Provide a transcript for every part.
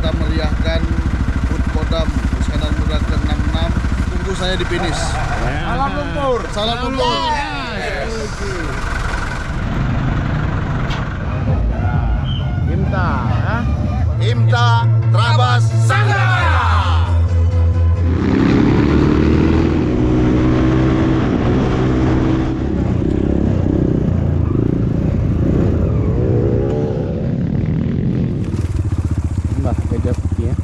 kita meriahkan HUT Kodam Iskandar Muda ke-66. Tunggu saya di finish. Salam lumpur. Salam lumpur. Imta, ya? Imta Trabas Sanggara. Mbah gajah putih ya.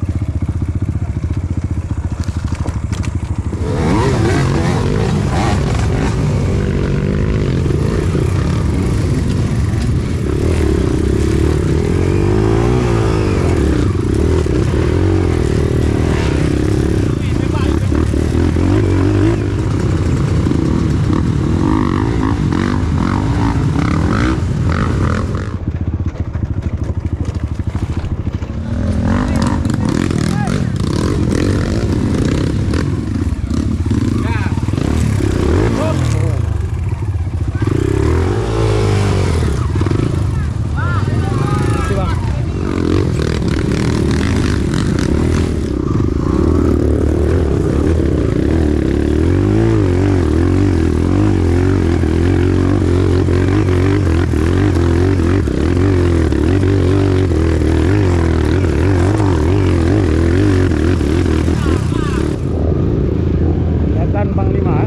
Panglima,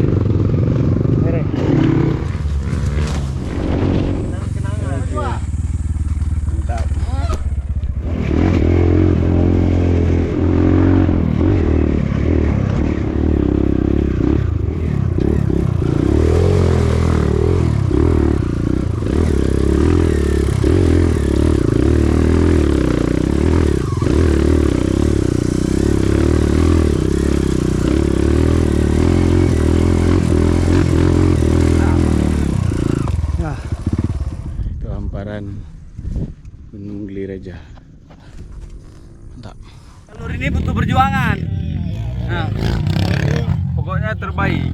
mere. Mantap. Hamparan Gunung Gliraja. Mantap. Jalur ini butuh perjuangan. Nah, pokoknya terbaik.